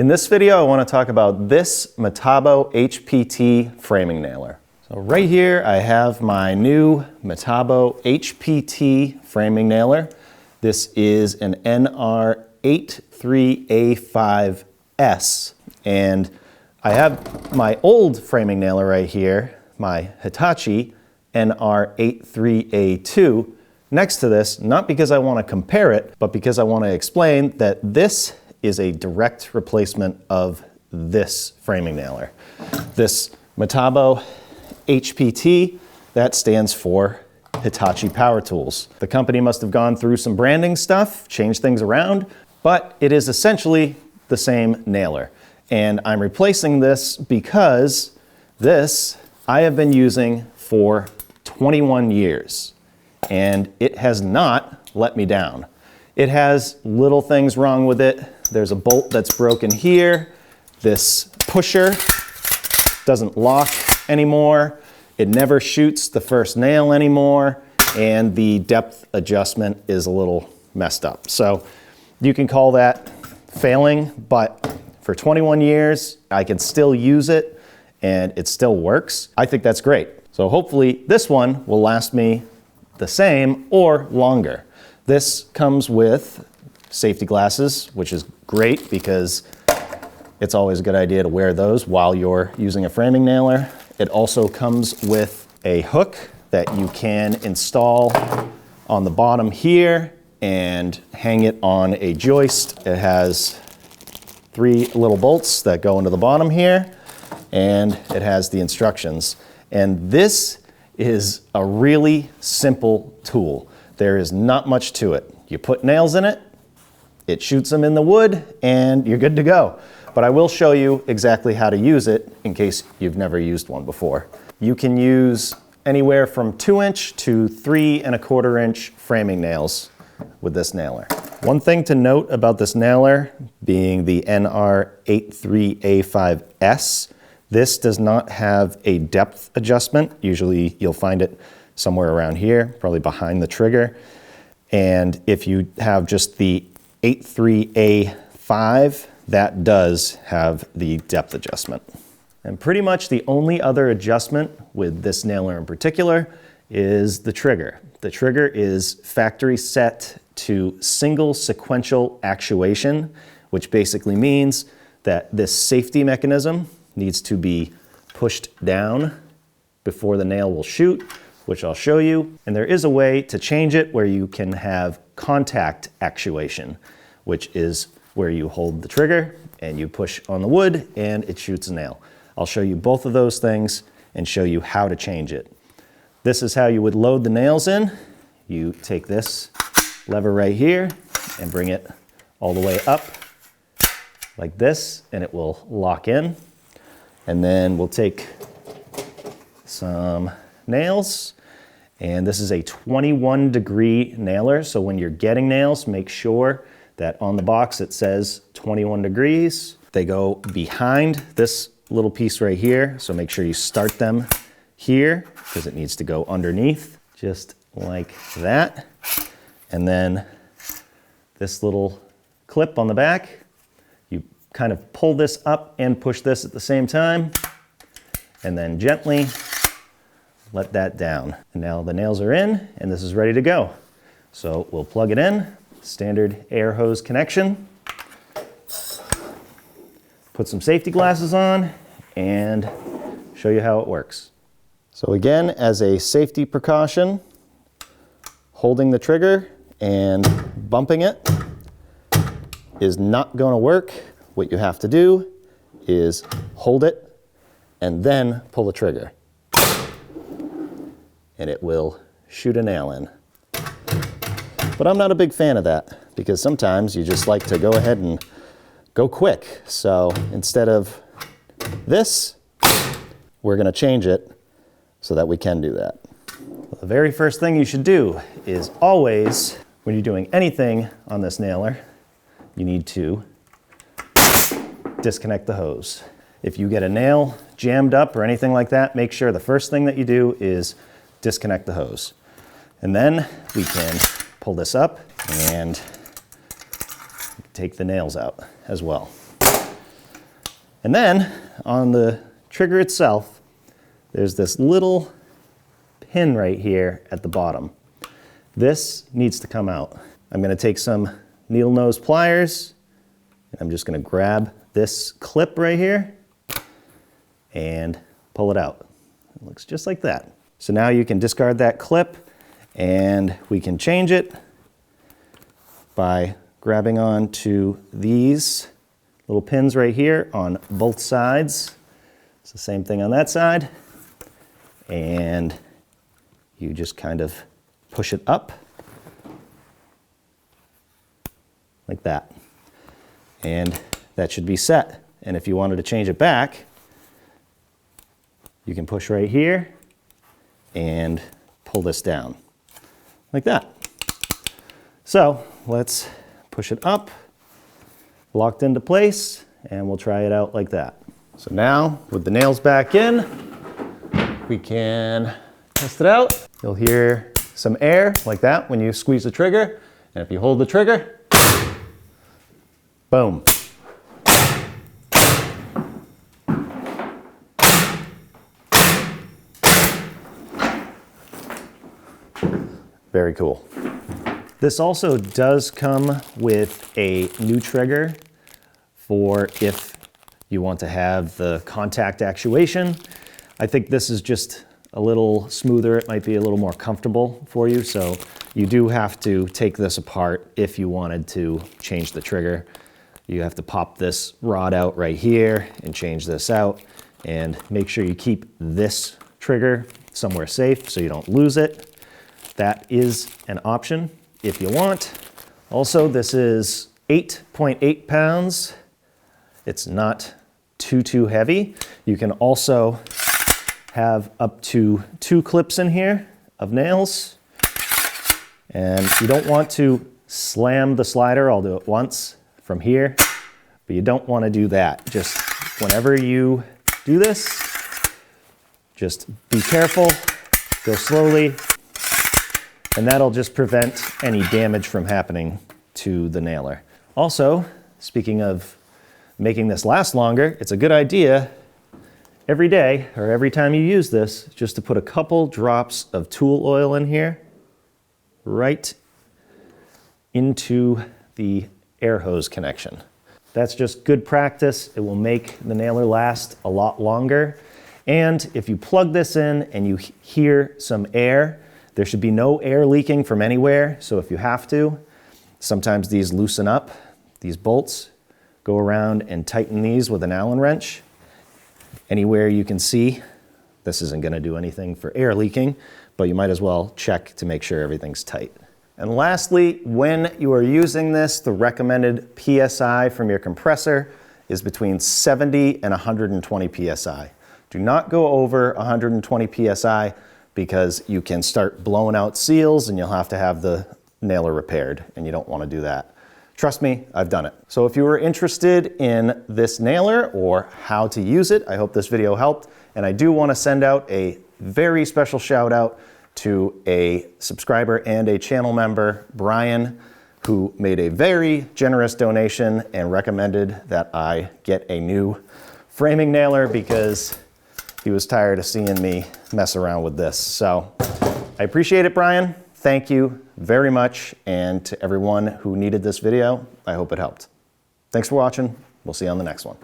In this video, I want to talk about this Metabo HPT Framing Nailer. So right here, I have my new Metabo HPT Framing Nailer. This is an NR83A5S, and I have my old framing nailer right here, my Hitachi NR83A2, next to this, not because I want to compare it, but because I want to explain that this is a direct replacement of this framing nailer. This Metabo HPT, that stands for Hitachi Power Tools. The company must have gone through some branding stuff, changed things around, but it is essentially the same nailer. And I'm replacing this because this I have been using for 21 years, and it has not let me down. It has little things wrong with it. There's a bolt that's broken here. This pusher doesn't lock anymore. It never shoots the first nail anymore, and the depth adjustment is a little messed up. So you can call that failing, but for 21 years, I can still use it and it still works. I think that's great. So hopefully this one will last me the same or longer. This comes with safety glasses, which is great because it's always a good idea to wear those while you're using a framing nailer. It also comes with a hook that you can install on the bottom here and hang it on a joist. It has 3 little bolts that go into the bottom here, and it has the instructions. And this is a really simple tool. There is not much to it. You put nails in it, it shoots them in the wood, and you're good to go. But I will show you exactly how to use it in case you've never used one before. You can use anywhere from 2-inch to 3 1/4 inch framing nails with this nailer. One thing to note about this nailer being the NR83A5S, this does not have a depth adjustment. Usually you'll find it somewhere around here, probably behind the trigger. And if you have just the 83A5, that does have the depth adjustment. And pretty much the only other adjustment with this nailer in particular is the trigger. The trigger is factory set to single sequential actuation, which basically means that this safety mechanism needs to be pushed down before the nail will shoot, which I'll show you. And there is a way to change it where you can have contact actuation, which is where you hold the trigger and you push on the wood and it shoots a nail. I'll show you both of those things and show you how to change it. This is how you would load the nails in. You take this lever right here and bring it all the way up like this, and it will lock in. And then we'll take some nails, and this is a 21-degree nailer. So when you're getting nails, make sure that on the box it says 21 degrees. They go behind this little piece right here, so make sure you start them here because it needs to go underneath, just like that. And then this little clip on the back, you kind of pull this up and push this at the same time, and then gently let that down. And now the nails are in, and this is ready to go. So we'll plug it in, standard air hose connection, put some safety glasses on, and show you how it works. So again, as a safety precaution, holding the trigger and bumping it is not going to work. What you have to do is hold it and then pull the trigger, and it will shoot a nail in. But I'm not a big fan of that because sometimes you just like to go ahead and go quick. So instead of this, we're going to change it so that we can do that. The very first thing you should do is always, when you're doing anything on this nailer, you need to disconnect the hose. If you get a nail jammed up or anything like that, make sure the first thing that you do is disconnect the hose. And then we can pull this up and take the nails out as well. And then on the trigger itself, there's this little pin right here at the bottom. This needs to come out. I'm going to take some needle nose pliers, and I'm just going to grab this clip right here and pull it out. It looks just like that. So now you can discard that clip, and we can change it by grabbing onto these little pins right here on both sides. It's the same thing on that side. And you just kind of push it up like that. And that should be set. And if you wanted to change it back, you can push right here and pull this down like that. So let's push it up, locked into place, and we'll try it out like that. So now with the nails back in, we can test it out. You'll hear some air like that when you squeeze the trigger. And if you hold the trigger, boom. Very cool. This also does come with a new trigger for if you want to have the contact actuation. I think this is just a little smoother. It might be a little more comfortable for you. So you do have to take this apart if you wanted to change the trigger. You have to pop this rod out right here and change this out, and make sure you keep this trigger somewhere safe so you don't lose it. That is an option if you want. Also, this is 8.8 pounds. It's not too heavy. You can also have up to 2 clips in here of nails. And you don't want to slam the slider. I'll do it once from here, but you don't want to do that. Just whenever you do this, just be careful, go slowly, and that'll just prevent any damage from happening to the nailer. Also, speaking of making this last longer, it's a good idea every day or every time you use this just to put a couple drops of tool oil in here, right into the air hose connection. That's just good practice. It will make the nailer last a lot longer. And if you plug this in and you hear some air, there should be no air leaking from anywhere. So if you have to, sometimes these loosen up, these bolts. Go around and tighten these with an Allen wrench. Anywhere you can see, this isn't going to do anything for air leaking, but you might as well check to make sure everything's tight. And lastly, when you are using this, the recommended PSI from your compressor is between 70 and 120 PSI. Do not go over 120 PSI because you can start blowing out seals and you'll have to have the nailer repaired, and you don't want to do that. Trust me, I've done it. So if you were interested in this nailer or how to use it, I hope this video helped. And I do want to send out a very special shout out to a subscriber and a channel member, Brian, who made a very generous donation and recommended that I get a new framing nailer because he was tired of seeing me mess around with this. So I appreciate it, Brian. Thank you very much, and to everyone who needed this video, I hope it helped. Thanks for watching. We'll see you on the next one.